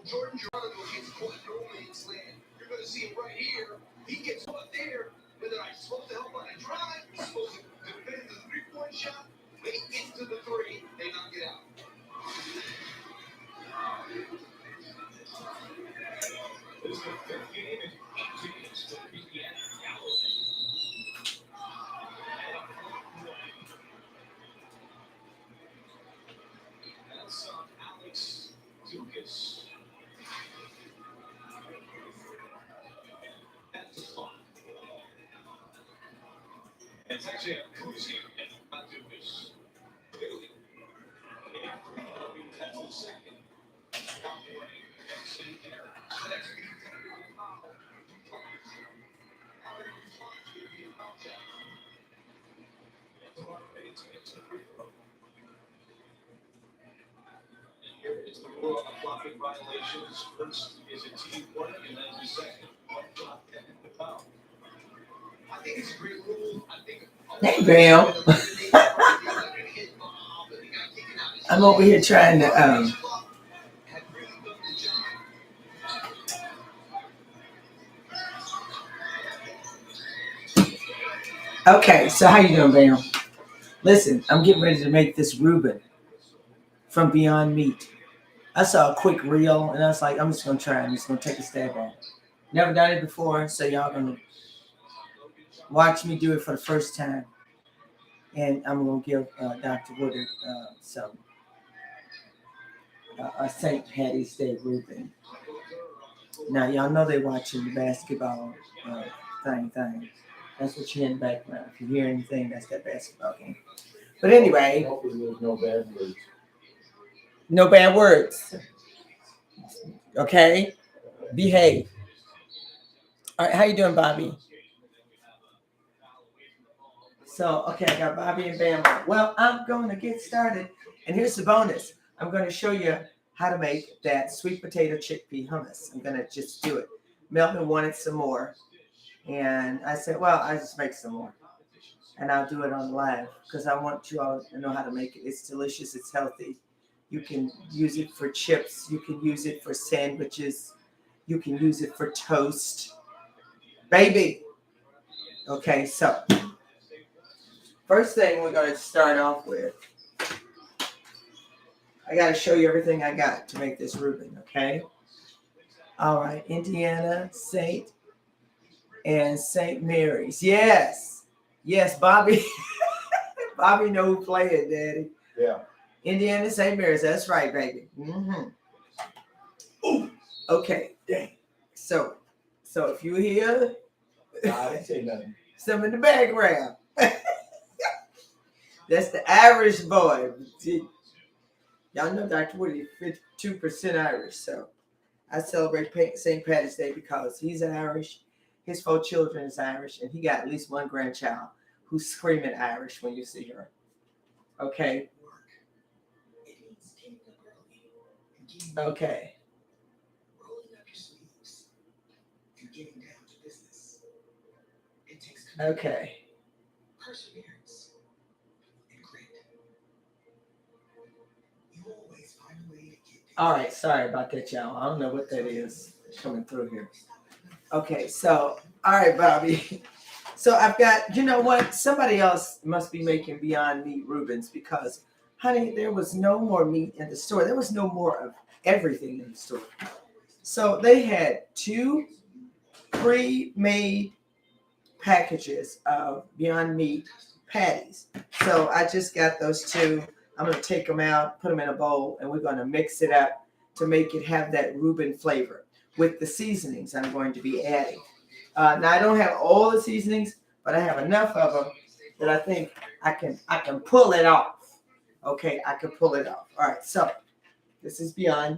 Jordan Geronimo gets caught in no man's land. You're going to see it right here. He gets caught there. But then I'm supposed to help on a drive. He's supposed to defend the three-point shot. When he gets to the three, they knock it out. This is the fifth game in 8 games for Indiana. That's Alex Dukas. That's the spot. It's actually a koozie and not Dukas. Really? That's the second. Here is the rule of blocking violations. First is a team one, and then the second one block and the foul. I think it's a great rule. I think. Hey, Bam. I'm over here trying to Okay, so how you doing, Bam? Listen, I'm getting ready to make this Rueben from Beyond Meat. I saw a quick reel, and I was like, I'm just going to try. I'm just going to take a stab at it. Never done it before, so y'all going to watch me do it for the first time. And I'm going to give Dr. Woodard some a St. Patty's Day Rueben. Now, y'all know they're watching the basketball thing. That's what you hear in the background. If you hear anything, that's that basketball game. But anyway. Hopefully there's no bad words. No bad words. Okay? Behave. All right, how you doing, Bobby? So, okay, I got Bobby and Bam. Well, I'm going to get started. And here's the bonus. I'm going to show you how to make that sweet potato chickpea hummus. I'm going to just do it. Melvin wanted some more. And I said, well, I just make some more. And I'll do it on live because I want you all to know how to make it. It's delicious. It's healthy. You can use it for chips. You can use it for sandwiches. You can use it for toast. Baby. Okay, so first thing we're going to start off with, I got to show you everything I got to make this Rueben, okay? All right, Indiana, St. Mary's. Yes, Bobby. Bobby know who playing, Daddy. Yeah. Indiana, St. Mary's. That's right, baby. Ooh. Okay, dang. So if you hear I didn't say nothing. some in the background, that's the Irish boy. Y'all know Dr. Woody, 52% Irish. So I celebrate St. Patty's Day because he's Irish. His 4 children is Irish, and he got at least one grandchild who's screaming Irish when you see her. Okay. Okay. Okay. Perseverance and grit. You always find a way to get there. All right. Sorry about that, y'all. I don't know what that is coming through here. Okay. So, all right, Bobby. So I've got, you know what? Somebody else must be making Beyond Meat Reubens because, honey, there was no more meat in the store. There was no more of everything in the store. So they had 2 pre-made packages of Beyond Meat patties. So I just got those 2. I'm going to take them out, put them in a bowl, and we're going to mix it up to make it have that Rueben flavor with the seasonings I'm going to be adding. Now I don't have all the seasonings, but I have enough of them that I think I can pull it off. Okay, I can pull it off. All right, so this is Beyond,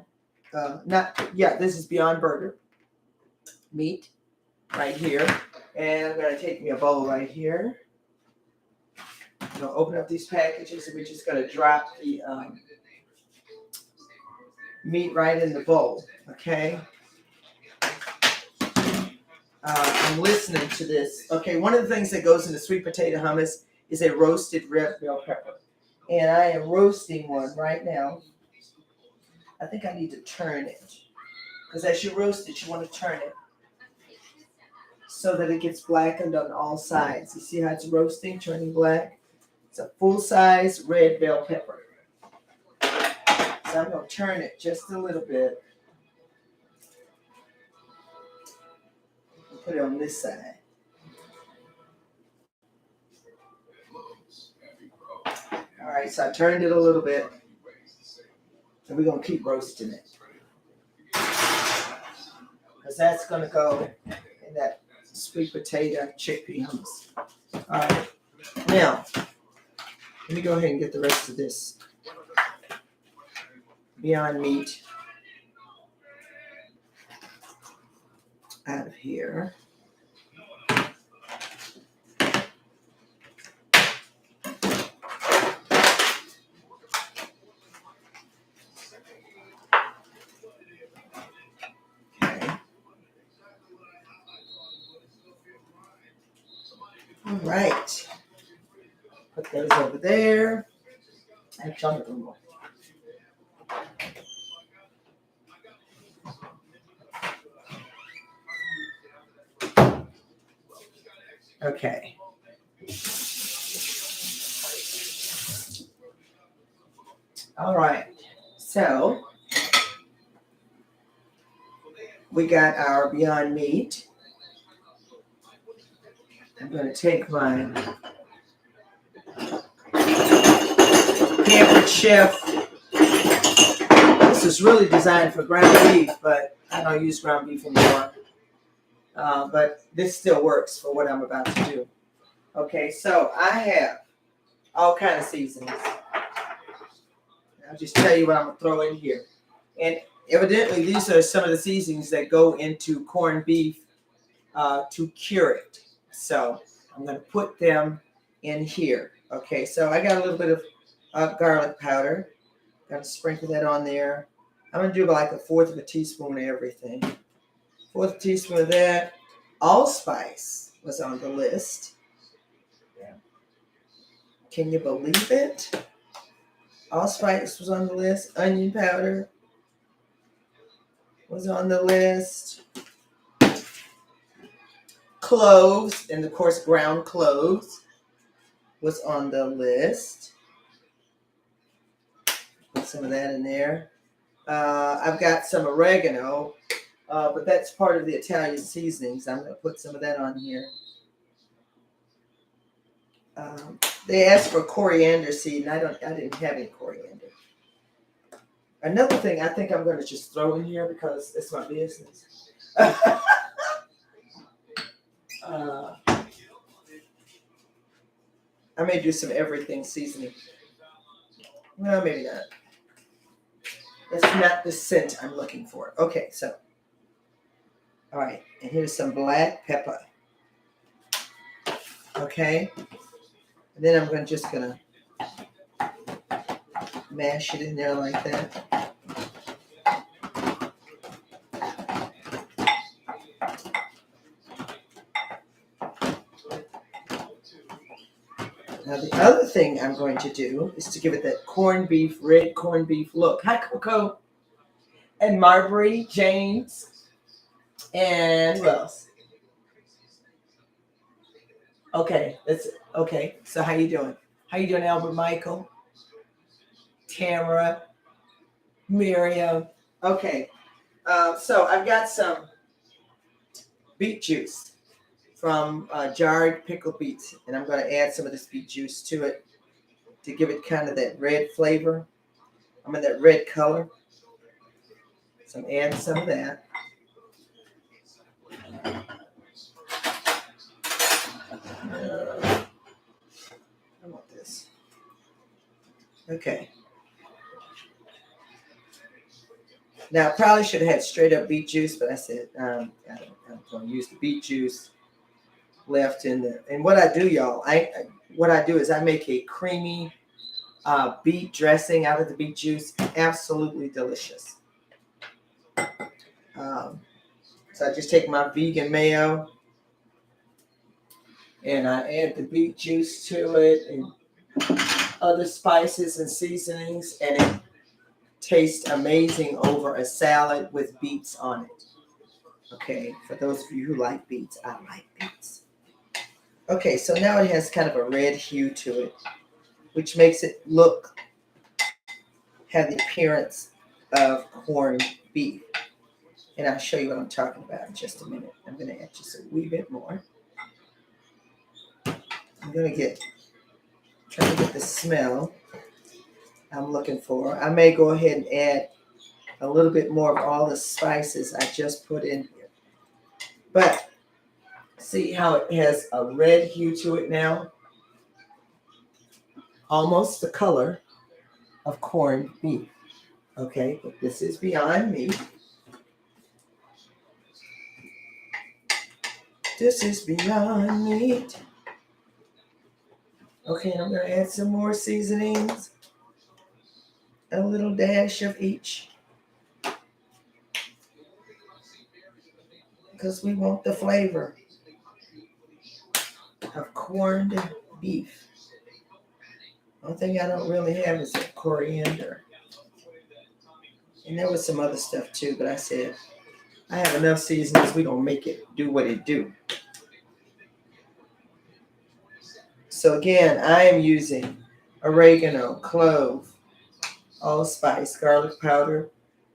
this is Beyond Burger Meat right here. And I'm going to take me a bowl right here. I'm going to open up these packages and we're just going to drop the meat right in the bowl, okay? I'm listening to this. Okay, one of the things that goes into sweet potato hummus is a roasted red bell pepper. And I am roasting one right now. I think I need to turn it. Because as you roast it, you want to turn it so that it gets blackened on all sides. You see how it's roasting, turning black? It's a full-size red bell pepper. So I'm going to turn it just a little bit. And put it on this side. All right, so I turned it a little bit. And we're going to keep roasting it. Because that's going to go in that sweet potato chickpea hummus. All right. Now, let me go ahead and get the rest of this Beyond Meat out of here. Okay. All right. Put those over there. And chunk them more. Okay. All right. So we got our Beyond Meat. I'm going to take my Pampered Chef. This is really designed for ground beef, but I don't use ground beef anymore. But this still works for what I'm about to do. Okay, so I have all kinds of seasonings. I'll just tell you what I'm going to throw in here. And evidently, these are some of the seasonings that go into corned beef to cure it. So I'm going to put them in here. Okay, so I got a little bit of garlic powder. Got to sprinkle that on there. I'm going to do like 1/4 of a teaspoon of everything. 1/4 teaspoon of that. Allspice was on the list. Can you believe it? Allspice was on the list. Onion powder was on the list. Cloves, and of course ground cloves was on the list. Put some of that in there. I've got some oregano, but that's part of the Italian seasonings. I'm going to put some of that on here. They asked for coriander seed, and I didn't have any coriander. Another thing I think I'm going to just throw in here because it's my business. I may do some everything seasoning. Well, maybe not. That's not the scent I'm looking for. Okay, so. All right, and here's some black pepper. Okay. And then I'm just going to mash it in there like that. Now the other thing I'm going to do is to give it that red corned beef look. Hi, Coco. And Marbury, James, and who else? Okay, okay. So how you doing? How you doing, Albert Michael? Tamara, Miriam. Okay. So I've got some beet juice from jarred pickled beets, and I'm going to add some of this beet juice to it to give it kind of that red flavor. I mean that red color. So I'm adding some of that. I want this. Okay. Now I probably should have had straight up beet juice, but I said I'm going to use the beet juice left in there. And what I do, y'all, what I do is I make a creamy beet dressing out of the beet juice. Absolutely delicious. So I just take my vegan mayo and I add the beet juice to it and other spices and seasonings, and tastes amazing over a salad with beets on it. Okay, for those of you who like beets, I like beets. Okay, so now it has kind of a red hue to it, which makes it have the appearance of corned beef. And I'll show you what I'm talking about in just a minute. I'm going to add just a wee bit more. I'm going to try to get the smell I'm looking for. I may go ahead and add a little bit more of all the spices I just put in here. But see how it has a red hue to it now? Almost the color of corned beef. Okay, but this is Beyond Meat. This is Beyond Meat. Okay, I'm going to add some more seasonings. A little dash of each. Because we want the flavor of corned beef. One thing I don't really have is coriander. And there was some other stuff too, but I said, I have enough seasonings, we're going to make it do what it do. So again, I am using oregano, clove, allspice, garlic powder,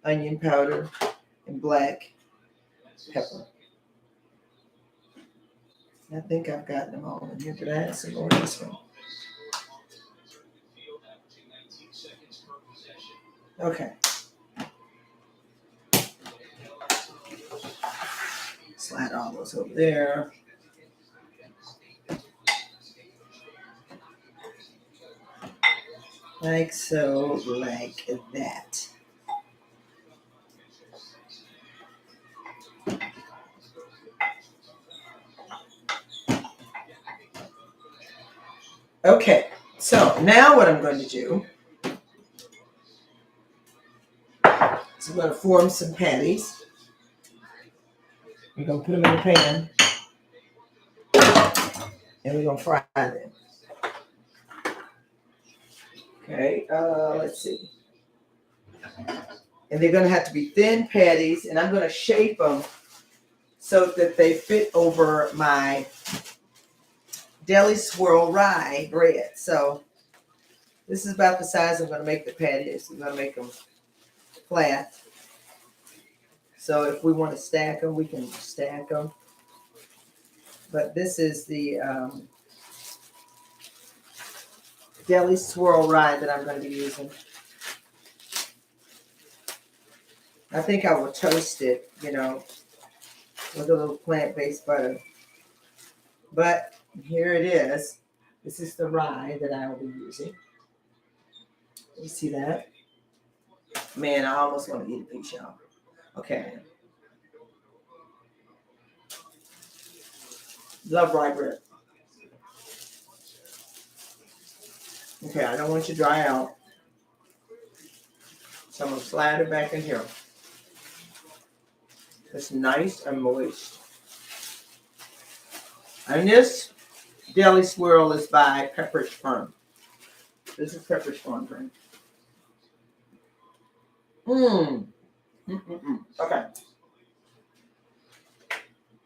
onion powder, and black pepper. I think I've gotten them all in here, but I had some more in this one. Okay. Slide all those over there. Like so, like that. Okay, so now what I'm going to do is I'm going to form some patties. We're going to put them in the pan. And we're going to fry them. Okay, let's see. And they're going to have to be thin patties. And I'm going to shape them so that they fit over my deli swirl rye bread. So this is about the size I'm going to make the patties. I'm going to make them flat. So if we want to stack them, we can stack them. But this is the deli swirl rye that I'm going to be using. I think I will toast it, with a little plant-based butter. But here it is. This is the rye that I will be using. You see that? Man, I almost want to eat a piece, y'all. Okay. Love rye bread. Okay, I don't want you to dry out. So I'm going to slide it back in here. It's nice and moist. And this deli swirl is by Pepperidge Farm. This is Pepperidge Farm brand. Okay.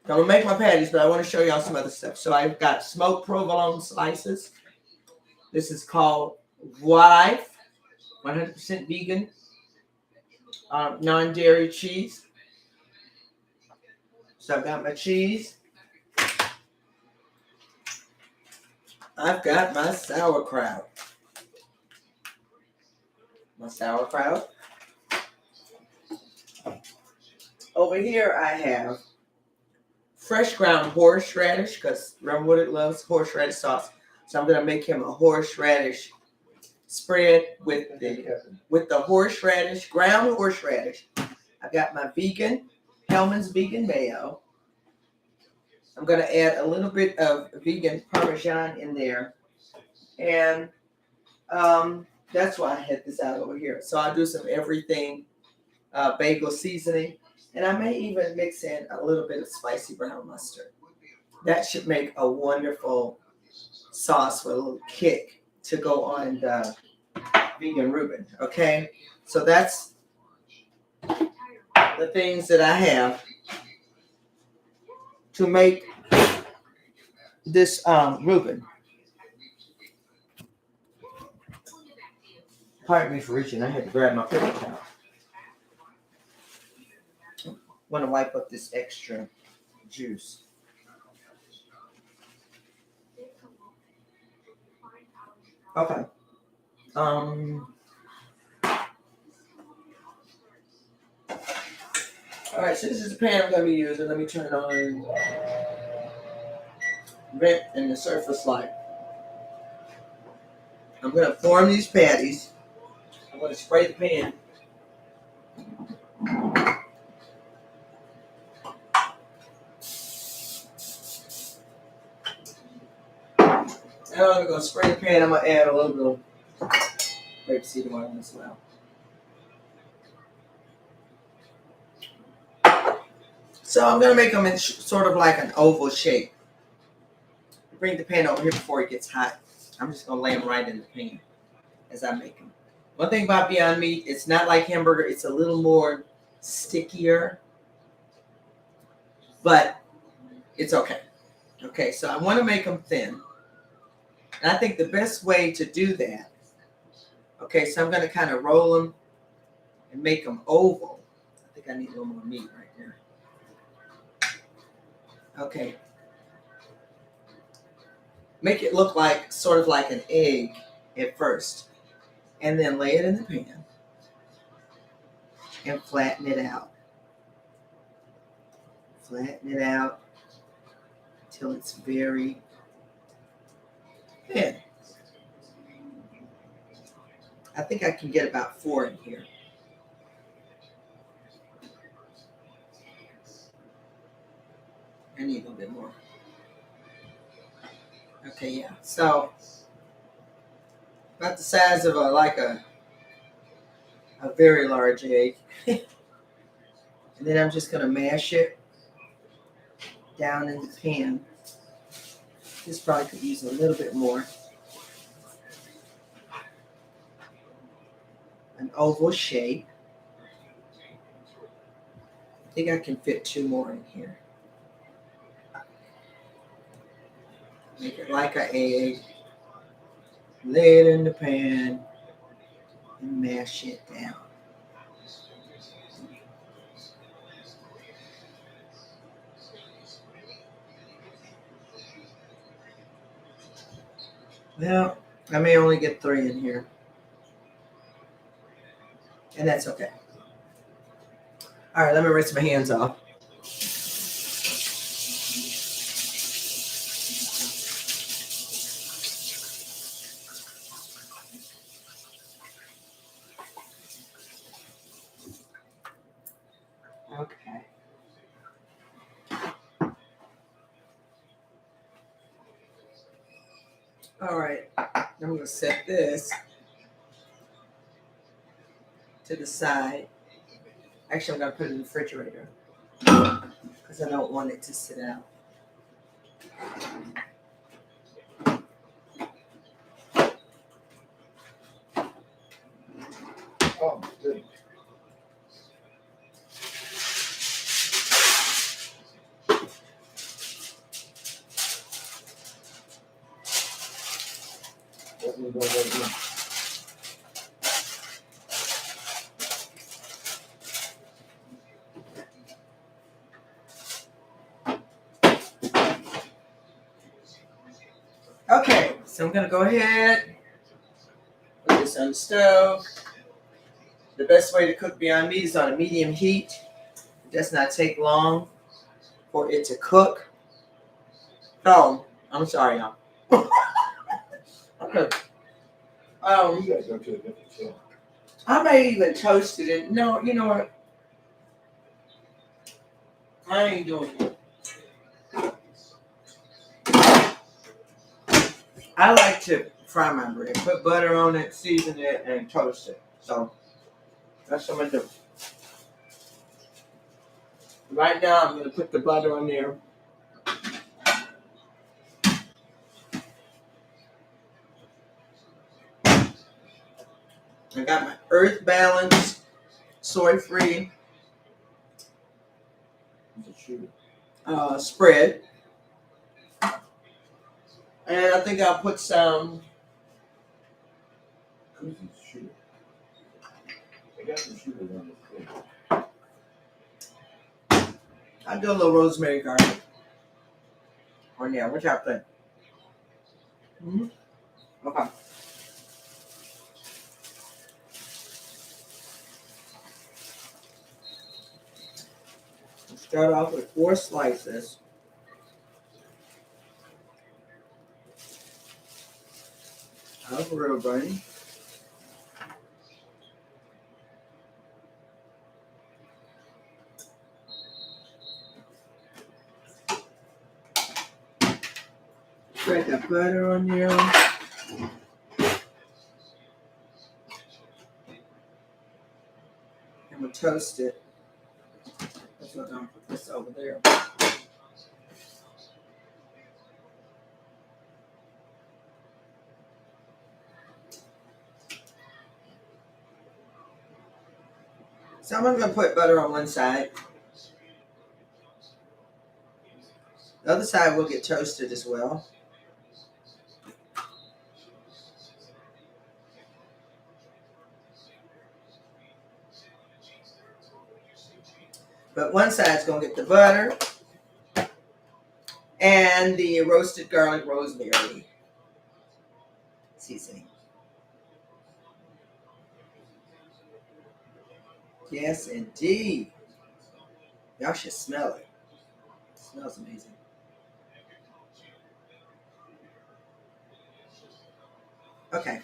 So I'm going to make my patties, but I want to show y'all some other stuff. So I've got smoked provolone slices. This is called Wife, 100% vegan, non-dairy cheese. So I've got my cheese. I've got my sauerkraut. Over here I have fresh ground horseradish, because Rueben loves horseradish sauce. So I'm going to make him a horseradish spread with the horseradish, ground horseradish. I've got my Hellman's vegan mayo. I'm going to add a little bit of vegan Parmesan in there. And that's why I had this out over here. So I'll do some everything bagel seasoning. And I may even mix in a little bit of spicy brown mustard. That should make a wonderful sauce with a little kick to go on the vegan Ruben. Okay, so that's the things that I have to make this Ruben. Pardon me for reaching. I had to grab my paper towel. Want to wipe up this extra juice. Okay. All right. So this is the pan I'm going to be using. Let me turn on vent and the surface light. I'm going to form these patties. I'm going to spray the pan. Now I'm going to spray the pan. I'm going to add a little bit of rapeseed oil as well. So I'm going to make them in sort of like an oval shape. Bring the pan over here before it gets hot. I'm just going to lay them right in the pan as I make them. One thing about Beyond Meat, it's not like hamburger. It's a little more stickier, but it's okay. Okay, so I want to make them thin. And I think the best way to do that, okay, so I'm going to kind of roll them and make them oval. I think I need a little more meat right there. Okay. Make it look like sort of like an egg at first. And then lay it in the pan and flatten it out. Flatten it out until it's very thin. I think I can get about 4 in here. I need a little bit more. Okay, yeah. So about the size of a very large egg. And then I'm just gonna mash it down in the pan. This probably could use a little bit more. An oval shape. I think I can fit 2 more in here. Make it like an egg. Lay it in the pan and mash it down. Now, I may only get 3 in here. And that's okay. All right, let me rinse my hands off. Okay. All right, I'm going to set this to the side. Actually, I'm going to put it in the refrigerator because I don't want it to sit out. Oh, good. What we go right here? Okay, so I'm going to go ahead, put this on the stove. The best way to cook Beyond Meat is on a medium heat. It does not take long for it to cook. Oh, I'm sorry, y'all. Okay. You guys go to a different show. I may even toast it in. No, you know what? I ain't doing it. I like to fry my bread, put butter on it, season it, and toast it. So that's what I'm gonna do. Right now, I'm gonna put the butter on there. I got my Earth Balance, soy-free It's a shooter. spread. And I think I'll put some, Who's this shooter? They got some shooters on this thing. I'll do a little rosemary garlic on there. What y'all think? Okay. Start off with 4 slices. Of Rueben. Spread that butter on there. I'm gonna toast it. That's what I'm gonna put this over there. So I'm gonna put butter on one side. The other side will get toasted as well. But one side's gonna get the butter and the roasted garlic rosemary seasoning. Yes, indeed. Y'all should smell it. It smells amazing. Okay.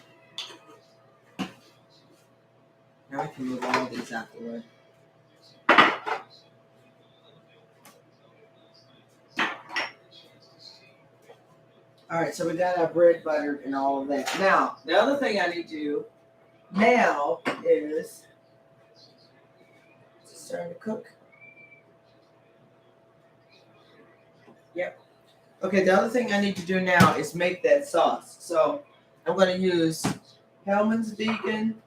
Now we can move all these out the way. All right, so we got our bread buttered and all of that. Now, the other thing I need to do now is it's starting to cook. Yep. Okay, the other thing I need to do now is make that sauce. So I'm going to use Hellman's Vegan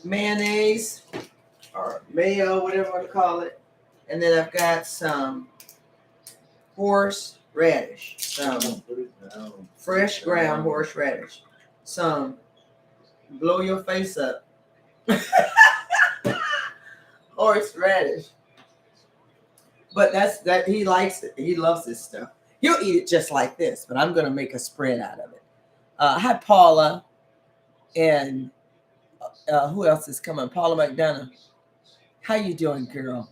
mayonnaise or mayo, whatever you want to call it. And then I've got some horseradish, some Put it down. fresh ground horseradish, some blow your face up horseradish. But that he likes it. He loves this stuff. He'll eat it just like this, but I'm gonna make a spread out of it. Hi Paula, and who else is coming? Paula McDonough. How you doing, girl?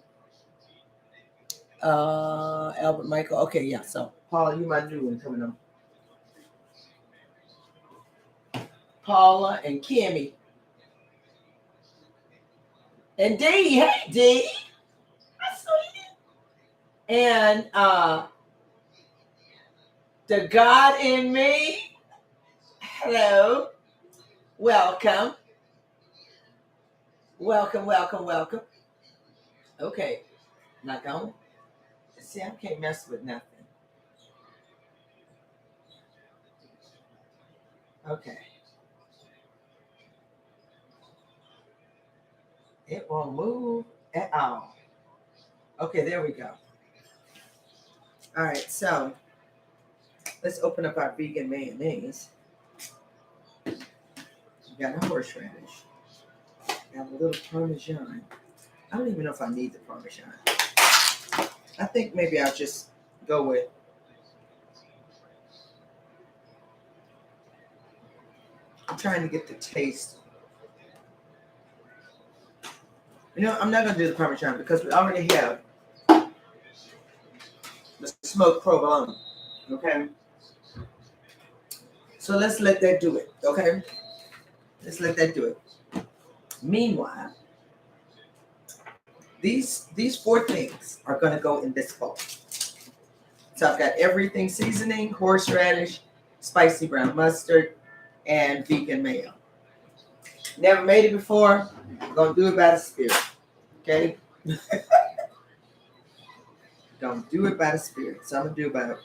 Albert Michael. Okay, yeah. So Paula, you my new one coming on. Paula and Kimmy. And Dee. Hey Dee. I saw you. And the God in me. Hello. Welcome. Welcome, welcome, welcome. Okay. Not going. See, I can't mess with nothing. Okay. It won't move at all. Okay, there we go. All right, so let's open up our vegan mayonnaise. We got a horseradish. Got a little Parmesan. I don't even know if I need the Parmesan. I think maybe I'll just go with I'm trying to get the taste. You know, I'm not going to do the Parmesan because we already have the smoked provolone. Okay? So let's let that do it. Okay? Let's let that do it. Meanwhile, these 4 things are going to go in this bowl. So I've got everything seasoning, horseradish, spicy brown mustard, and vegan mayo. Never made it before. I'm going to do it by the spirit. Okay? Don't do it by the spirit. So I'm going to do about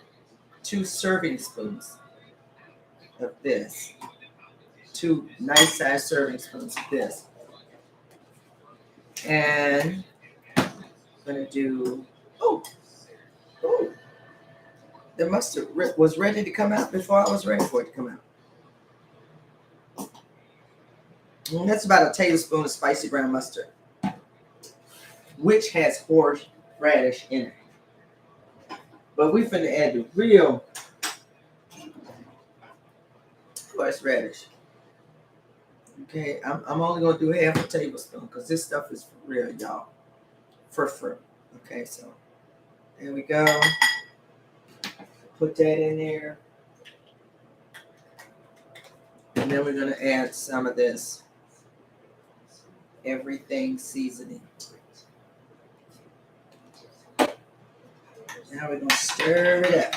2 serving spoons of this. 2 nice size serving spoons of this. And I'm gonna do, oh, the mustard was ready to come out before I was ready for it to come out. And that's about a tablespoon of spicy brown mustard, which has horseradish in it. But we finna add the real horseradish. Okay, I'm only gonna do half a tablespoon because this stuff is for real, y'all. For. Okay, so there we go. Put that in there. And then we're gonna add some of this everything seasoning. Now we're gonna stir it up.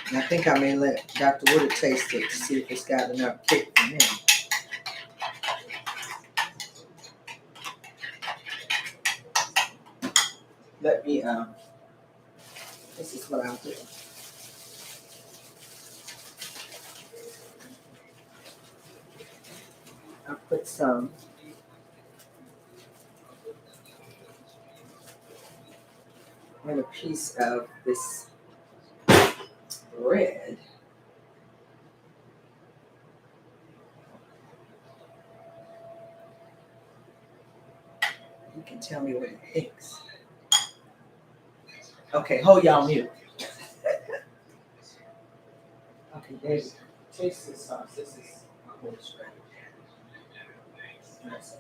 And I think I may let Dr. Woodard taste it to see if it's got enough kick for him. Let me, this is what I'll do. I'll put some and a piece of this bread. You can tell me what it thinks. Okay, hold y'all mute. Okay, David, taste this sauce. This is horseradish. Nice.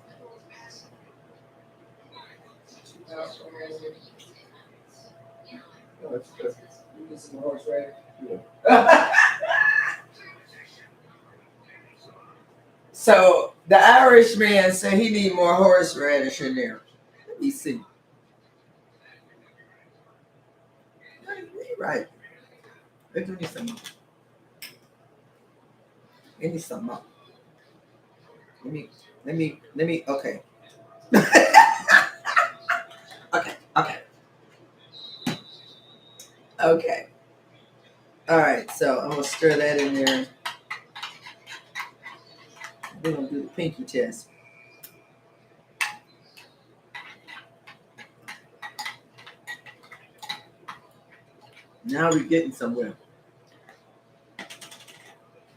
No, it's good. You get some horseradish? Yeah. So the Irish man said he need more horseradish in there. Let me see. You're right. Let's give me some more. Give me some more. Let me, okay. Okay. All right, so I'm gonna stir that in there. We're gonna do the pinky test. Now we're getting somewhere.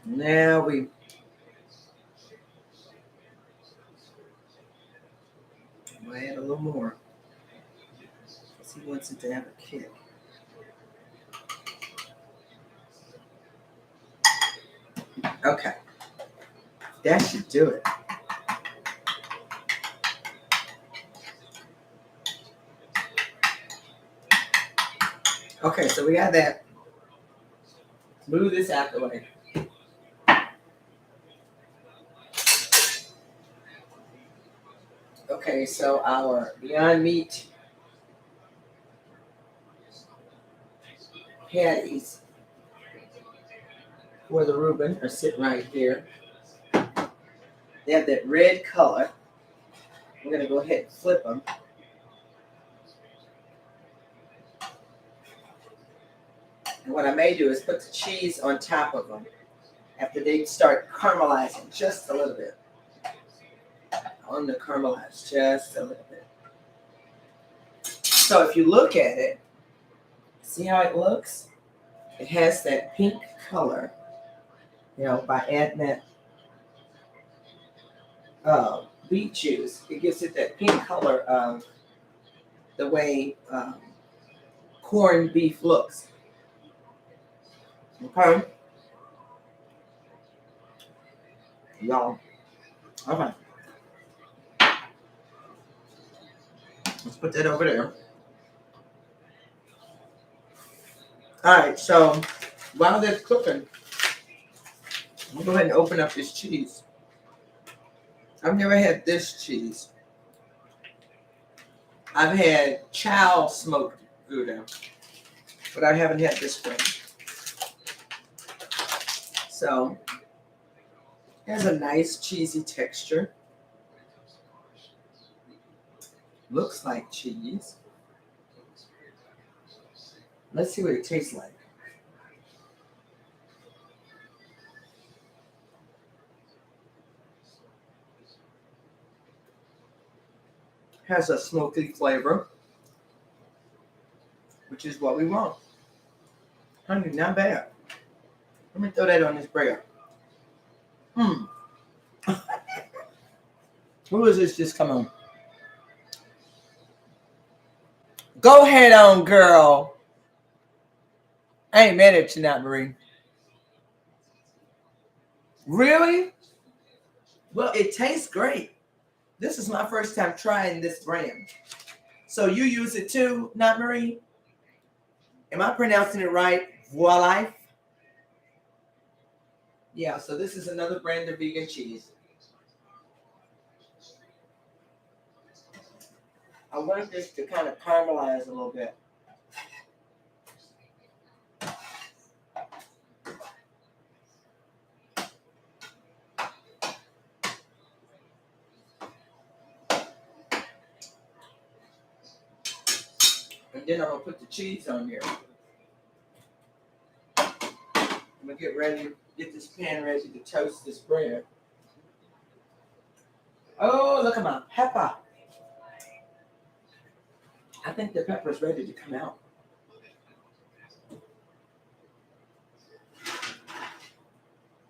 Now we I'll add a little more. Because he wants it to have a kick. Okay. That should do it. Okay, so we got that. Move this out the way. Okay, so our Beyond Meat patties for the Rueben are sitting right here. They have that red color. We're going to go ahead and flip them. And what I may do is put the cheese on top of them after they start caramelizing just a little bit. On the caramelize just a little bit. So if you look at it, see how it looks? It has that pink color, you know, by adding that beet juice. It gives it that pink color of the way corned beef looks. Okay? Y'all. Okay. Let's put that over there. All right, so while that's cooking, I'm going to go ahead and open up this cheese. I've never had this cheese. I've had chow smoked Gouda, but I haven't had this one. So, it has a nice cheesy texture. Looks like cheese. Let's see what it tastes like. has a smoky flavor, which is what we want. Honey, not bad. Let me throw that on this bread. Who is this just come on? Go ahead on, girl. I ain't mad at you now, Marie. Really? Well, it tastes great. This is my first time trying this brand. So you use it too, not Marie? Am I pronouncing it right? Voila. Yeah, so this is another brand of vegan cheese. I want this to kind of caramelize a little bit. And then I'm going to put the cheese on here. I'm going to get this pan ready to toast this bread. Oh, look at my pepper. I think the pepper is ready to come out.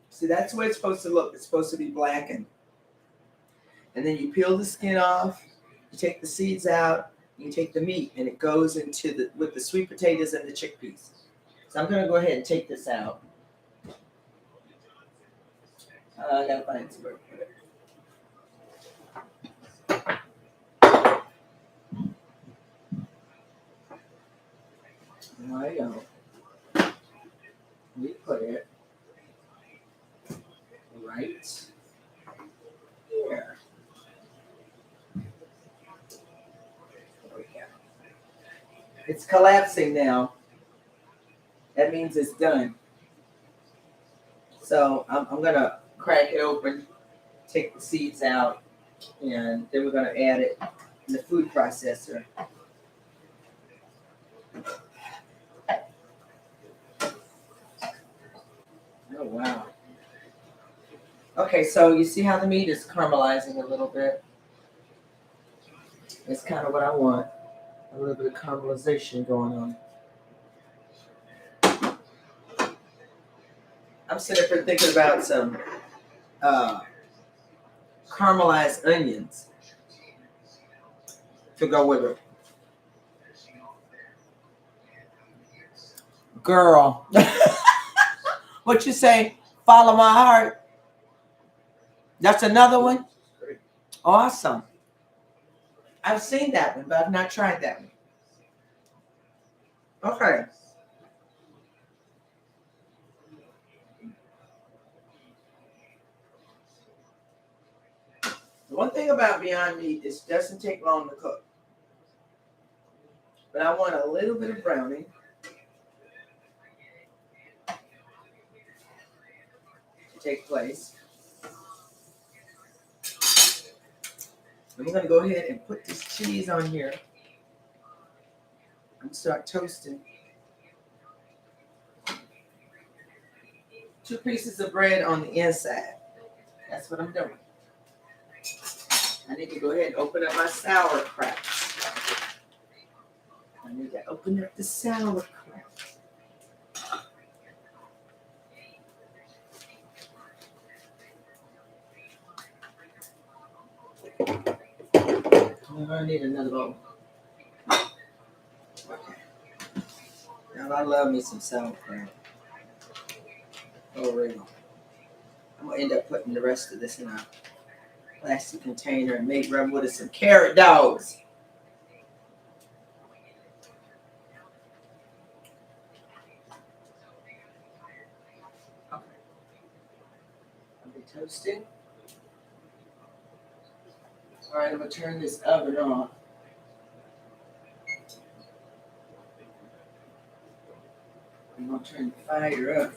See, that's the way it's supposed to look. It's supposed to be blackened. And then you peel the skin off, you take the seeds out, you take the meat, and it goes into with the sweet potatoes and the chickpeas. So I'm going to go ahead and take this out. I got to find somewhere to put it. There you go. We put it right here. There we go. It's collapsing now. That means it's done. So I'm going to crack it open, take the seeds out, and then we're going to add it in the food processor. Oh, wow. Okay, so you see how the meat is caramelizing a little bit? That's kind of what I want. A little bit of caramelization going on. I'm sitting here thinking about some caramelized onions to go with it. Girl. What you say? Follow my heart. That's another one? Awesome. I've seen that one, but I've not tried that one. Okay. The one thing about Beyond Meat is it doesn't take long to cook. But I want a little bit of browning. To take place. And we're going to go ahead and put this cheese on here and start toasting. 2 pieces of bread on the inside. That's what I'm doing. I need to go ahead and open up my sauerkraut. I need to open up the sauerkraut. I need another bowl. Okay. Now I love me some sauerkraut. Oh, really? I'm gonna end up putting the rest of this in a plastic container and make rub with it some carrot dogs. Okay. I'll be toasting. All right, I'm gonna turn this oven on. I'm gonna turn the fire up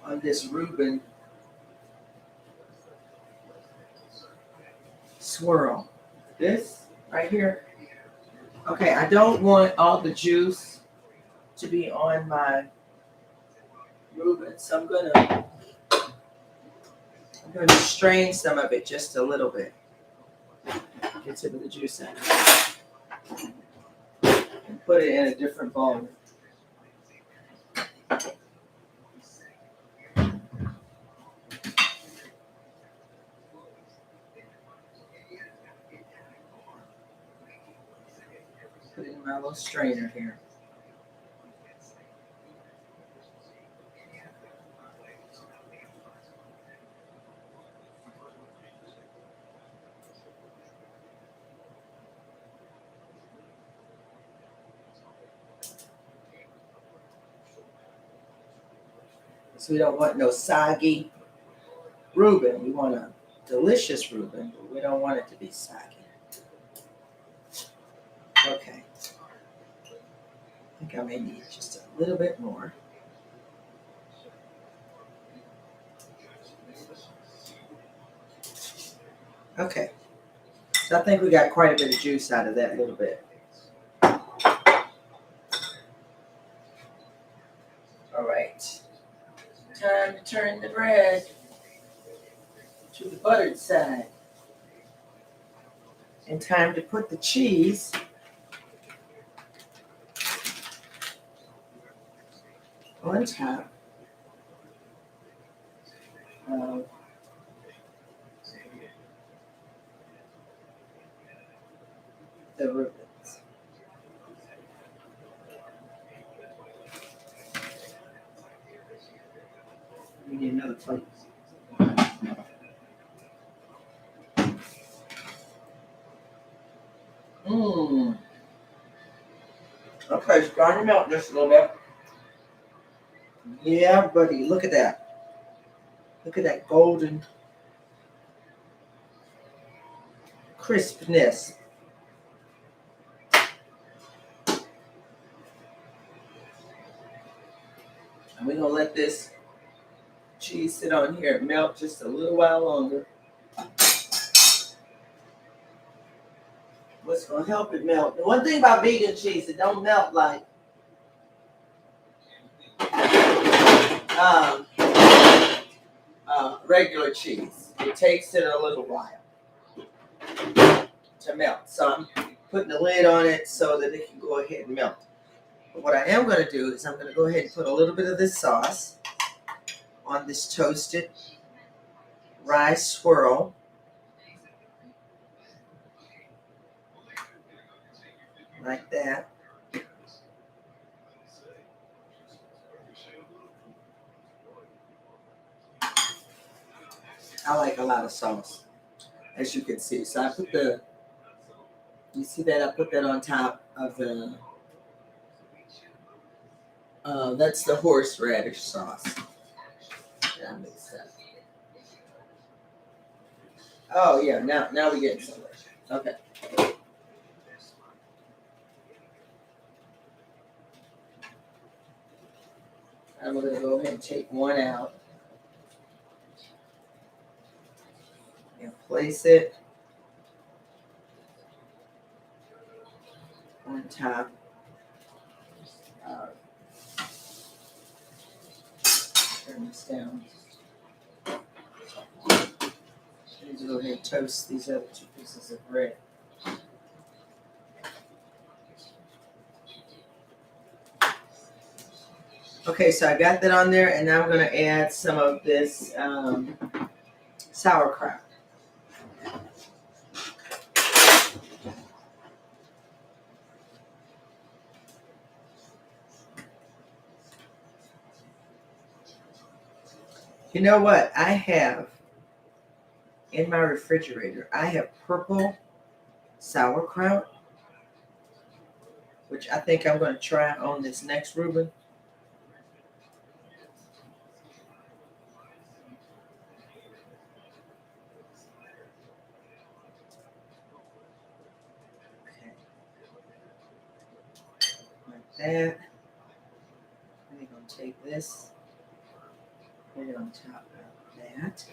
on this Rueben swirl. This right here. Okay, I don't want all the juice to be on my Rueben, so I'm gonna I'm going to strain some of it just a little bit. Get some of the juice out. And put it in a different bowl. Put it in my little strainer here. So we don't want no soggy Rueben. We want a delicious Rueben, but we don't want it to be soggy. Okay. I think I may need just a little bit more. Okay. So I think we got quite a bit of juice out of that little bit. All right. Time to turn the bread to the buttered side. And time to put the cheese on top of the Reubens. We need another plate. Mmm. Okay, it's starting to melt just a little bit. Yeah, buddy, look at that. Look at that golden crispness. And we're gonna let this cheese sit on here and melt just a little while longer. What's gonna help it melt? The one thing about vegan cheese, it don't melt like regular cheese. It takes it a little while to melt. So I'm putting the lid on it so that it can go ahead and melt. But what I am going to do is I'm going to go ahead and put a little bit of this sauce on this toasted rye swirl. Like that. I like a lot of sauce, as you can see. So I put you see that? I put that on top of the, that's the horseradish sauce. That makes sense. Oh yeah, now we're getting somewhere. Okay. I'm gonna go ahead and take one out and place it on top. Turn this down. I need to go ahead and toast these other two pieces of bread. Okay, so I got that on there, and now I'm going to add some of this sauerkraut. You know what? I have in my refrigerator, I have purple sauerkraut, which I think I'm going to try on this next Rueben. That. I'm going to take this, put it on top of that.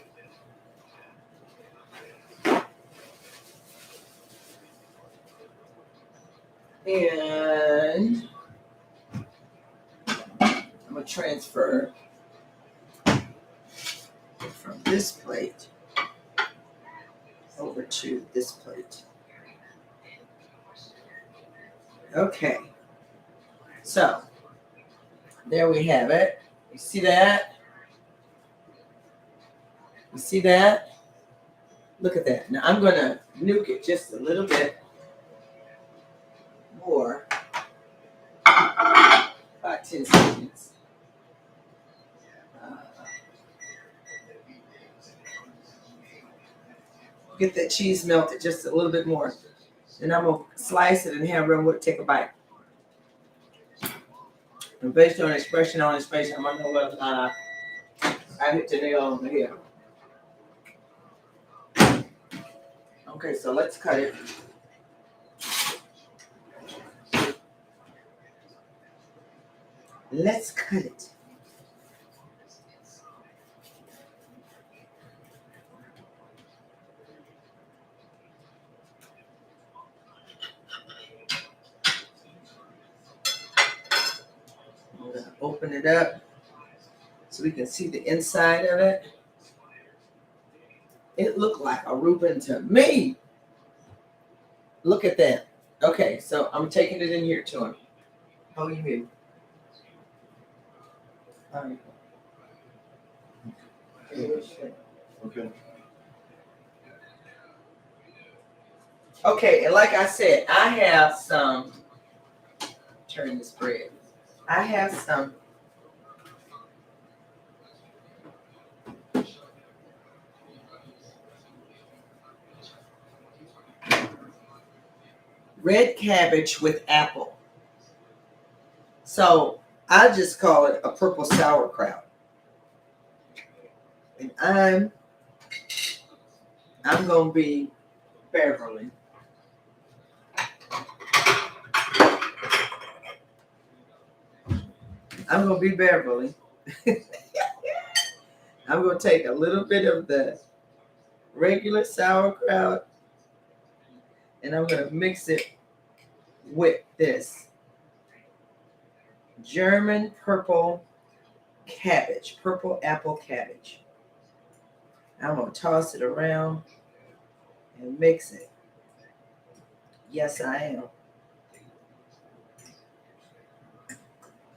And I'm going to transfer from from this plate over to this plate. Okay, so there we have it. You see that? You see that? Look at that. Now I'm gonna nuke it just a little bit more, about 10 seconds. Get that cheese melted just a little bit more. And I'm gonna slice it and have Rueben take a bite. And based on the expression on his face, I'm gonna know whether or not I hit the nail on the head. Okay, so let's cut it. Let's cut it. I'm gonna open it up so we can see the inside of it. It looked like a Rueben to me. Look at that. Okay, so I'm taking it in here to him. How are you? All right. Okay. Okay, and like I said, I have some, turn this bread. I have some red cabbage with apple. So I just call it a purple sauerkraut. And I'm gonna be Beverly. I'm gonna be Beverly. I'm gonna take a little bit of the regular sauerkraut and I'm gonna mix it with this German purple cabbage, purple apple cabbage. I'm gonna toss it around and mix it. Yes, I am.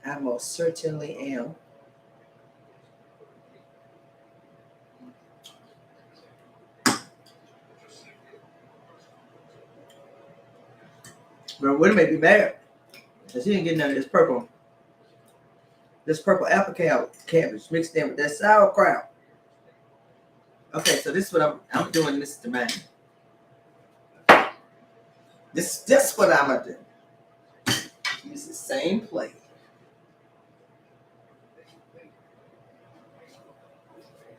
I most certainly am. But Rueben may be mad because he didn't get none of this purple apple cabbage mixed in with that sauerkraut. Okay, so this is what I'm doing this to mine. This what I'm gonna do. Use the same plate.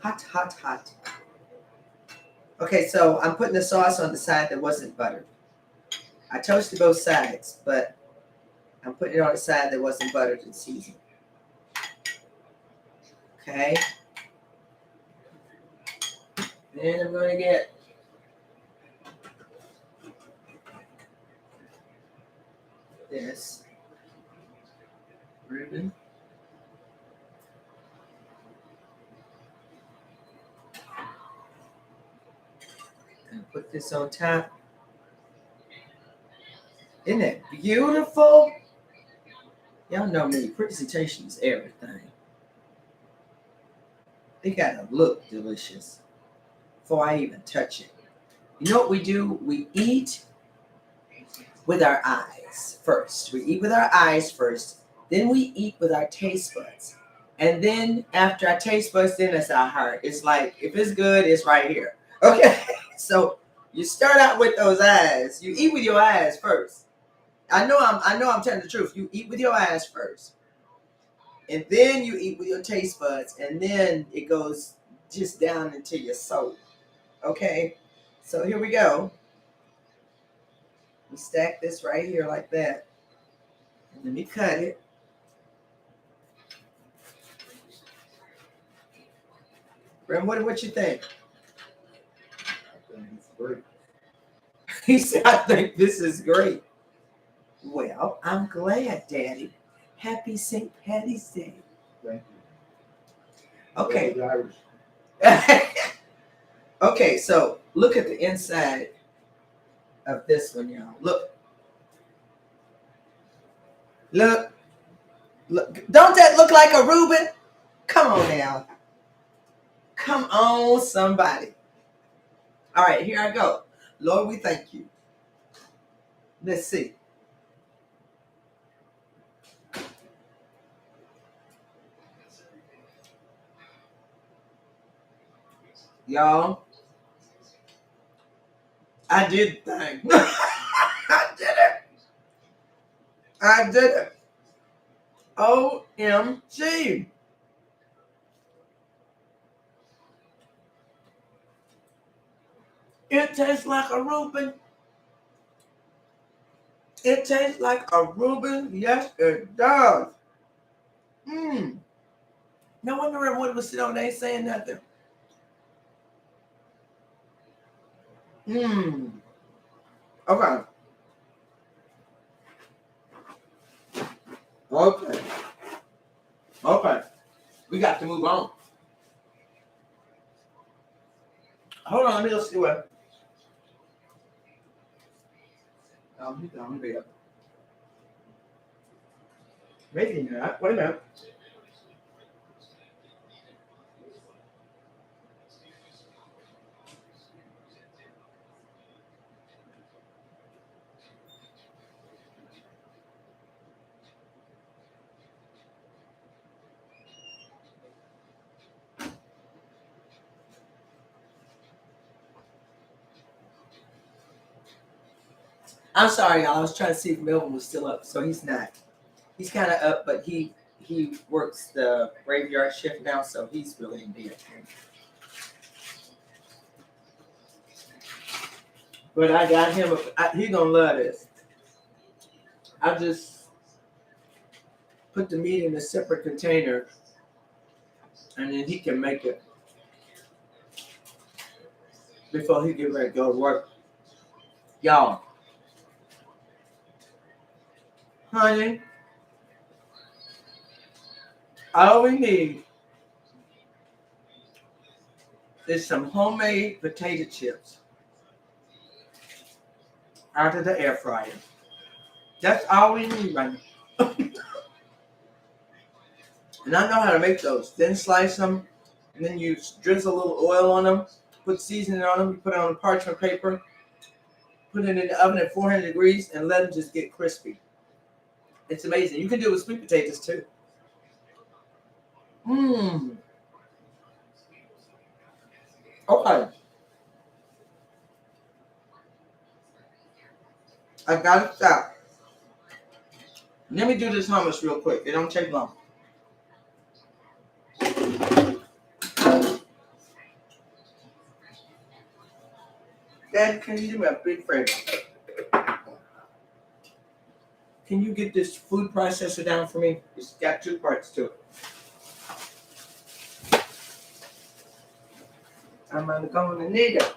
Hot, hot, hot. Okay, so I'm putting the sauce on the side that wasn't buttered. I toasted both sides, but I'm putting it on the side that wasn't buttered and seasoned. Okay. Then I'm going to get this Rueben. And put this on top. Isn't that beautiful? Y'all know me, presentation is everything. They gotta look delicious before I even touch it. You know what we do? We eat with our eyes first. We eat with our eyes first. Then we eat with our taste buds. And then after our taste buds, then it's our heart. It's like, if it's good, it's right here. Okay? So you start out with those eyes. You eat with your eyes first. I know I'm telling the truth. You eat with your eyes first. And then you eat with your taste buds. And then it goes just down into your soul. Okay? So here we go. We stack this right here like that. And let me cut it. Rem, what you think? I think it's great. He said, I think this is great. Well, I'm glad, Daddy. Happy St. Patty's Day. Thank you. Okay. Irish. Okay, so look at the inside of this one, y'all. Look. Look. Don't that look like a Rueben? Come on now. Come on, somebody. All right, here I go. Lord, we thank you. Let's see. Y'all, I did thing. I did it. I did it. OMG. It tastes like a Reuben. It tastes like a Reuben. Yes, it does. Mmm. No wonder everyone was sitting on there ain't saying nothing. Mmm. Okay. Okay. Okay. We got to move on. Hold on, let me go see what. He's on there. Maybe not. Wait a minute. I'm sorry, y'all. I was trying to see if Melvin was still up. So he's not. He's kind of up, but he works the graveyard shift now, so he's really in bed. But I got him. He gonna love this. I just put the meat in a separate container, and then he can make it before he get ready to go to work. Y'all, honey, all we need is some homemade potato chips out of the air fryer. That's all we need right now. And I know how to make those. Then slice them, and then you drizzle a little oil on them, put seasoning on them, you put it on parchment paper, put it in the oven at 400 degrees, and let them just get crispy. It's amazing. You can do it with sweet potatoes too. Mmm. Okay. I gotta stop. Let me do this hummus real quick. It don't take long. Dad, can you do me a big favor? Can you get this food processor down for me? It's got two parts to it. I'm gonna need it.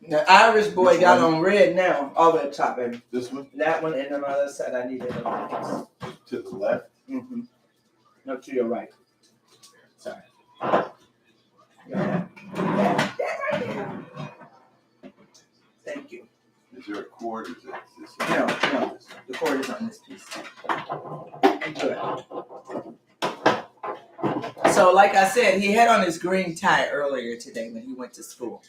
The Irish boy got on red now, all the way up top, baby. This one? That one, and on the other side, I need it. To the left? Mm-hmm. No, to your right. Sorry. Yeah. Thank you. Is there a cord or is it this one? No. The cord is on this piece. Good. So, like I said, he had on his green tie earlier today when he went to school.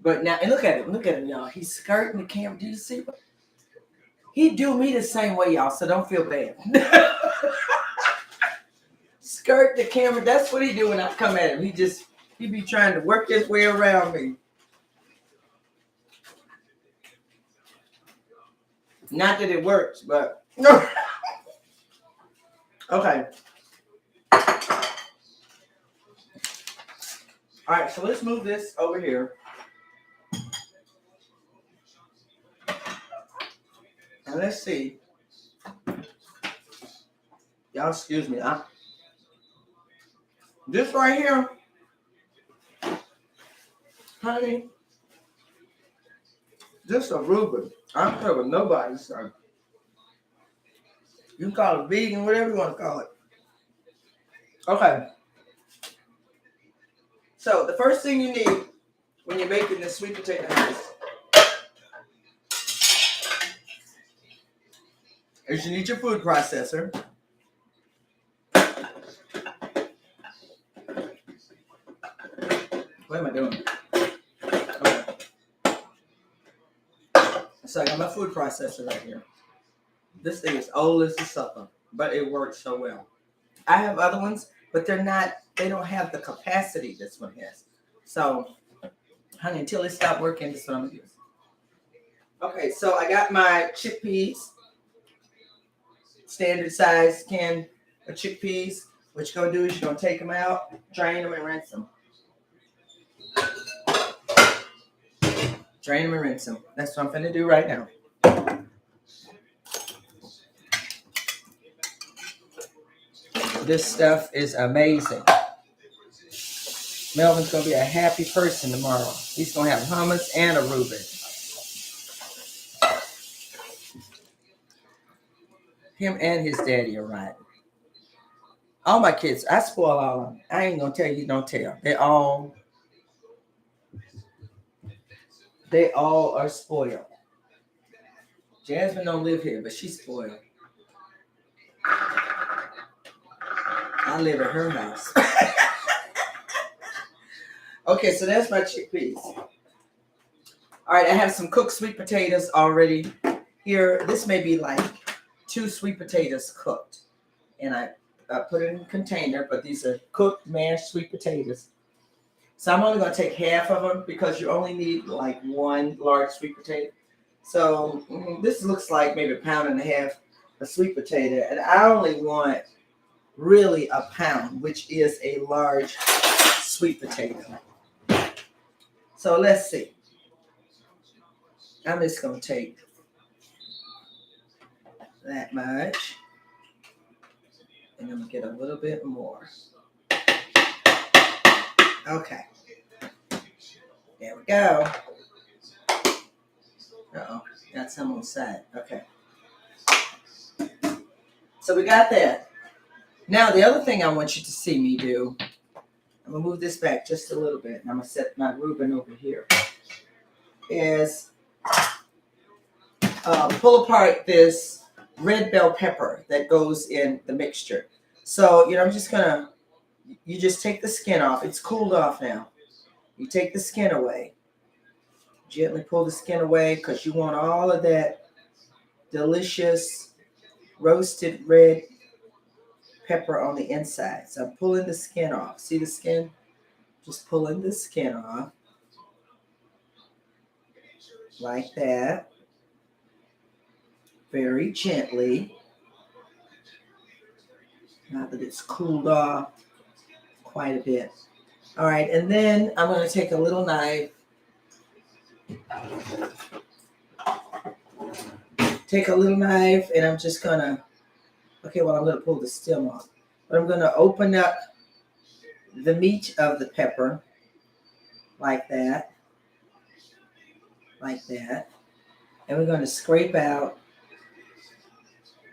But now, and look at him, y'all. He's skirting the camera. Do you see? He do me the same way, y'all. So don't feel bad. Skirt the camera. That's what he do when I come at him. He be trying to work his way around me. Not that it works, but okay. All right, so let's move this over here. And let's see. Y'all excuse me. This right here, honey, Just a Rueben. I don't care what nobody says. You can call it vegan, whatever you want to call it. Okay. So the first thing you need when you're making this sweet potato hash is you need your food processor. What am I doing? Okay. So I got my food processor right here. This thing is old as the sucker, but it works so well. I have other ones, but they don't have the capacity this one has. So, honey, until it stops working, this is what I'm gonna use. Okay, so I got my chickpeas, standard size can of chickpeas. What you're gonna do is you're gonna take them out, drain them and rinse them. Drain them and rinse them. That's what I'm gonna do right now. This stuff is amazing. Melvin's gonna be a happy person tomorrow. He's gonna have hummus and a Rueben. Him and his daddy are riding. All my kids, I spoil all of them. I ain't gonna tell you, don't tell. They all are spoiled. Jasmine don't live here, but she's spoiled. I live at her house. Okay, so that's my chickpeas. All right, I have some cooked sweet potatoes already here. This may be like 2 sweet potatoes cooked. And I put it in a container, but these are cooked mashed sweet potatoes. So I'm only going to take half of them because you only need like 1 large sweet potato. So this looks like maybe 1.5 pounds of sweet potato. And I only want really a pound, which is a large sweet potato. So let's see. I'm just going to take that much. And I'm going to get a little bit more. Okay. There we go. Uh-oh. Got some on the side. Okay. So we got that. Now, the other thing I want you to see me do, I'm going to move this back just a little bit. And I'm going to set my Rueben over here, is pull apart this red bell pepper that goes in the mixture. So, I'm just going to, you just take the skin off. It's cooled off now. You take the skin away. Gently pull the skin away because you want all of that delicious roasted red pepper on the inside. So I'm pulling the skin off. See the skin? Just pulling the skin off. Like that. Very gently. Now that it's cooled off quite a bit. All right, and then I'm going to take a little knife. And I'm just going to, I'm going to pull the stem off. But I'm going to open up the meat of the pepper like that. Like that. And we're going to scrape out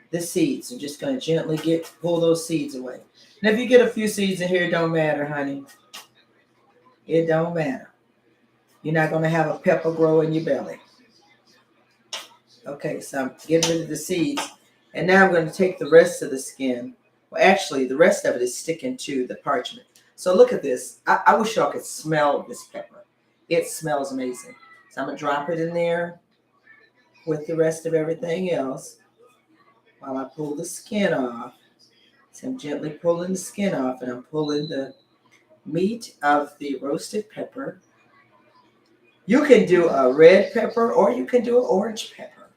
the seeds. I'm just going to gently pull those seeds away. And if you get a few seeds in here, it don't matter, honey. It don't matter. You're not going to have a pepper grow in your belly. Okay, so I'm getting rid of the seeds. And now I'm going to take the rest of the skin. Well, actually, the rest of it is sticking to the parchment. So look at this. I wish y'all could smell this pepper. It smells amazing. So I'm going to drop it in there with the rest of everything else while I pull the skin off. So I'm gently pulling the skin off, and I'm pulling the meat of the roasted pepper. You can do a red pepper or you can do an orange pepper.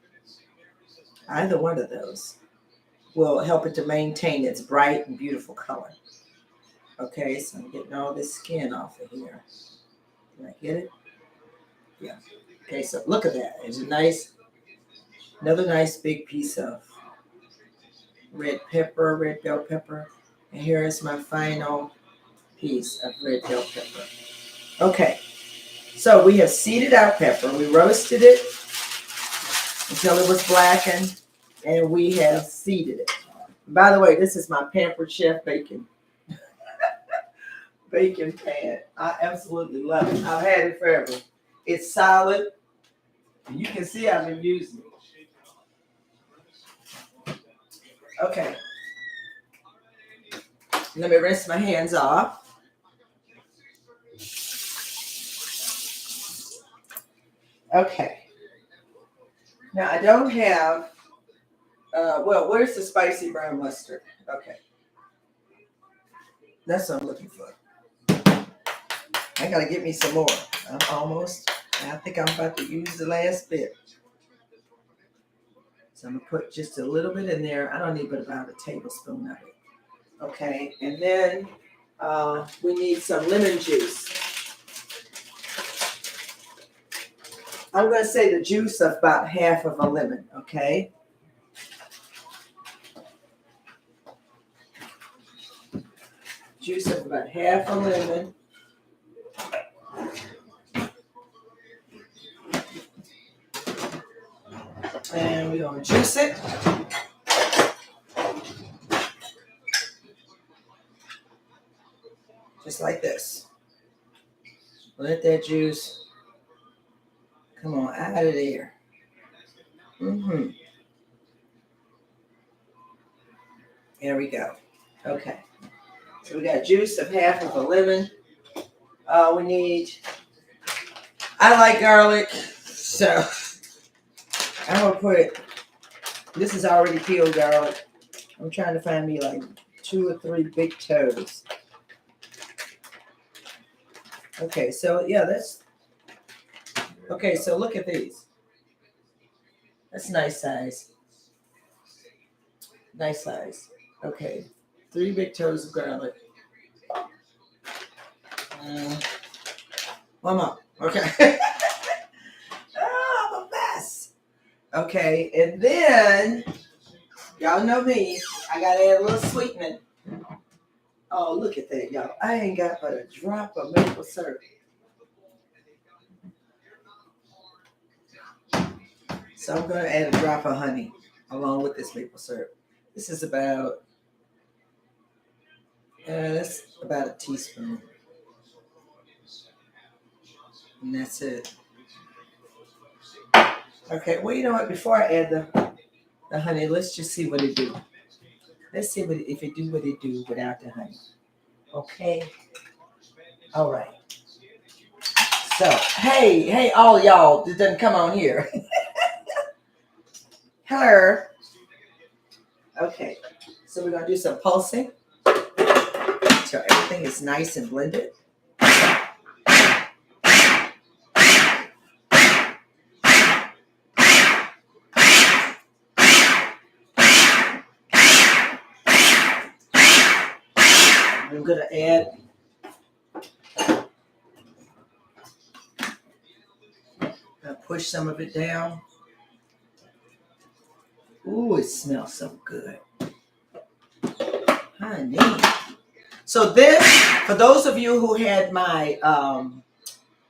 Either one of those will help it to maintain its bright and beautiful color. Okay, so I'm getting all this skin off of here. Can I get it? Yeah. Okay, so look at that. It's another nice big piece of red bell pepper. And here is my final piece of red bell pepper. Okay, so we have seeded our pepper. We roasted it until it was blackened, and we have seeded it. By the way, this is my Pampered Chef bacon pan. I absolutely love it. I've had it forever. It's solid. You can see I've been using it. Okay. Let me rinse my hands off. Okay. Now I don't have, well, where's the spicy brown mustard? Okay. That's what I'm looking for. I gotta get me some more. I'm almost, I think I'm about to use the last bit. So I'm gonna put just a little bit in there. I don't need but about a tablespoon of it. Okay, and then we need some lemon juice. I'm gonna say the juice of about half of a lemon, okay? Juice of about half a lemon. And we're gonna juice it. Just like this. Let that juice come on out of there. There we go. Okay. So we got juice of half of a lemon. We need, I like garlic, so I'm gonna put, this is already peeled garlic. I'm trying to find me like 2 or 3 big toes. Okay, so yeah, that's, okay, so look at these. That's nice size. Nice size. Okay, 3 big toes of garlic. One more. Okay. Oh, I'm a mess. Okay, and then y'all know me. I gotta add a little sweetening. Oh, look at that, y'all. I ain't got but a drop of maple syrup. So I'm gonna add a drop of honey along with this maple syrup. This is about, that's about a teaspoon. And that's it. Okay, well, you know what? Before I add the honey, let's just see what it do. Let's see if it do what it do without the honey. Okay. All right. So, hey, all y'all that doesn't come on here. Hello. Okay. So we're gonna do some pulsing till everything is nice and blended. I'm gonna add push some of it down. Ooh, it smells so good. Honey. So this, for those of you who had my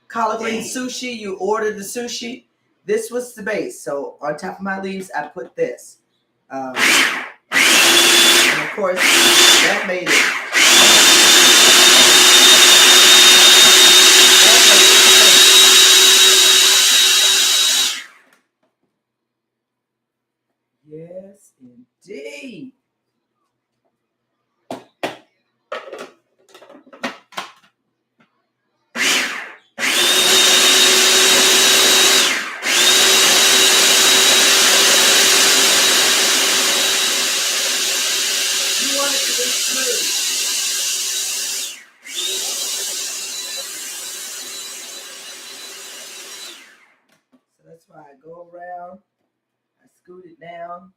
collard green sushi, you ordered the sushi. This was the base. So on top of my leaves, I put this. And of course, that made it. Yes, indeed. That's why I go around, I scoot it down,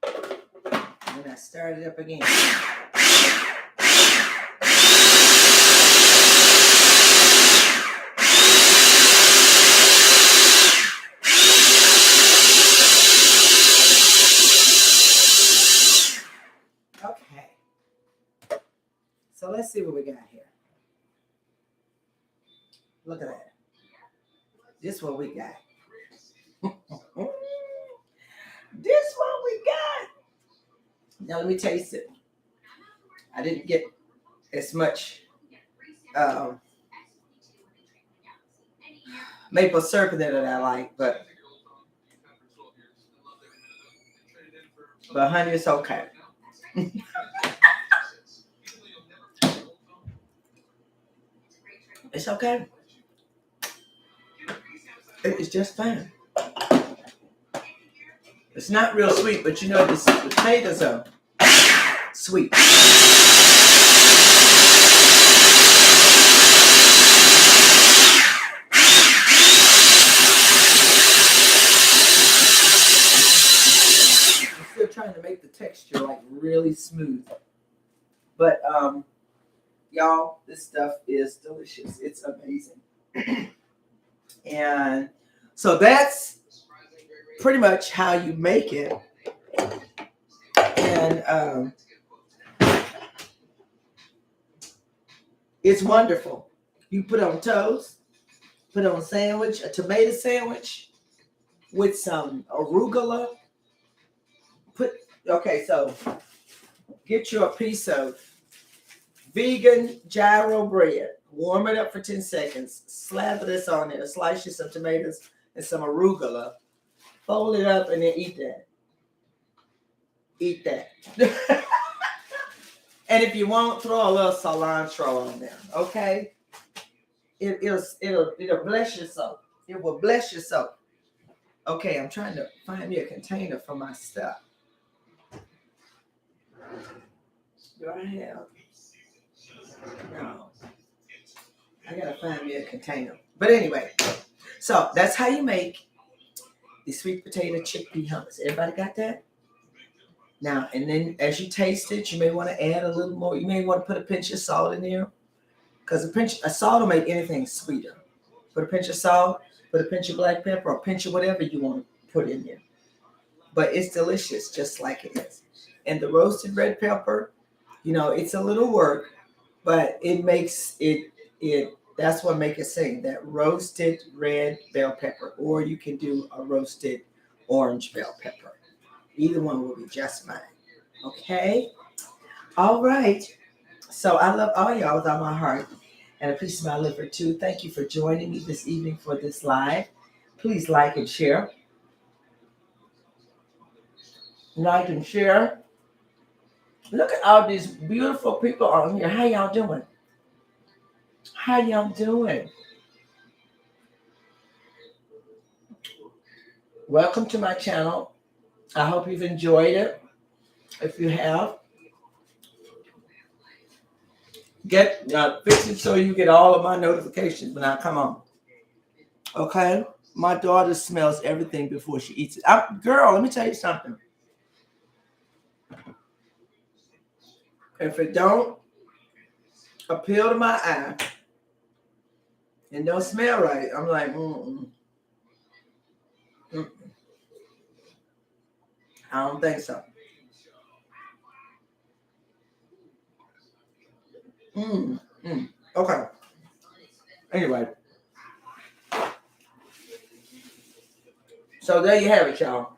and then I start it up again. Okay. So let's see what we got here. Look at that. This what we got. This what we got. Now let me taste it. I didn't get as much maple syrup in it that I like, but honey, it's okay. It's okay. It's just fine. It's not real sweet, but you know the potatoes are sweet. I'm still trying to make the texture like really smooth. But y'all, this stuff is delicious. It's amazing. And so that's pretty much how you make it. And it's wonderful. You put on toast, put on a sandwich, a tomato sandwich with some arugula. So get you a piece of vegan gyro bread. Warm it up for 10 seconds. Slather this on there. Slice you some tomatoes and some arugula. Fold it up and then eat that. Eat that. And if you want, throw a little cilantro on there. Okay? It'll bless your soul. It will bless your soul. Okay, I'm trying to find me a container for my stuff. Do I have? No. I gotta find me a container. But anyway, so that's how you make the sweet potato chickpea hummus. Everybody got that? Now, and then as you taste it, you may want to add a little more. You may want to put a pinch of salt in there, because a pinch of salt will make anything sweeter. Put a pinch of salt, put a pinch of black pepper, or a pinch of whatever you want to put in there. But it's delicious, just like it is. And the roasted red pepper, you know, it's a little work, but it makes it. That's what makes it sing. That roasted red bell pepper, or you can do a roasted orange bell pepper. Either one will be just fine. Okay? All right. So I love all y'all with all my heart and a piece of my liver too. Thank you for joining me this evening for this live. Please like and share. Like and share. Look at all these beautiful people on here. How y'all doing? How y'all doing? Welcome to my channel. I hope you've enjoyed it. If you have, fix it so you get all of my notifications when I come on. Okay? My daughter smells everything before she eats it. Girl, let me tell you something. If it don't appeal to my eye and don't smell right, I'm like, I don't think so. Okay. Anyway. So there you have it, y'all.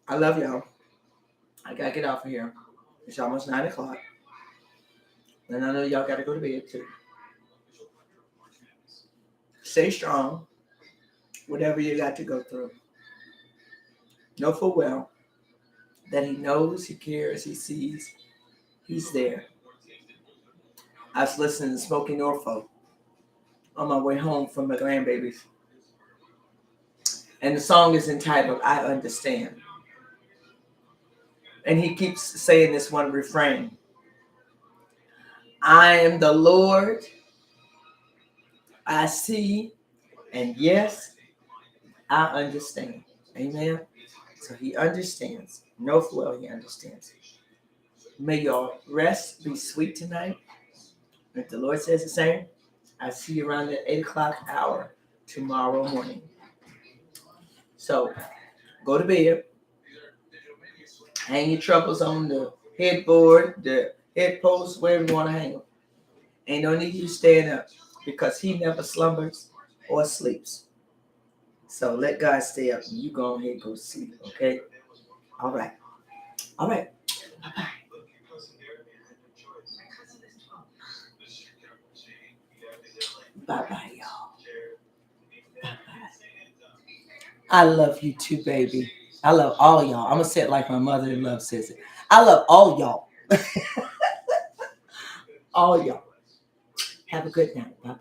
I love y'all. I gotta get off of here. It's almost 9 o'clock. And I know y'all gotta go to bed too. Stay strong. Whatever you got to go through. Know full well that he knows, he cares, he sees, he's there. I was listening to Smoky Norfolk on my way home from my grandbabies. And the song is entitled, I Understand. And he keeps saying this one refrain. I am the Lord. I see. And yes, I understand. Amen. So he understands. Know full well he understands. May your rest be sweet tonight. If the Lord says the same, I'll see you around the 8 o'clock hour tomorrow morning. So go to bed. Hang your troubles on the headboard, the head post, wherever you want to hang them. Ain't no need you staying up. because he never slumbers or sleeps. So let God stay up and you go ahead and go to sleep, okay? All right. All right. Bye-bye. Bye-bye, y'all. Bye-bye. I love you too, baby. I love all y'all. I'm going to say it like my mother-in-law says it. I love all y'all. All y'all. Have a good night. Bye-bye.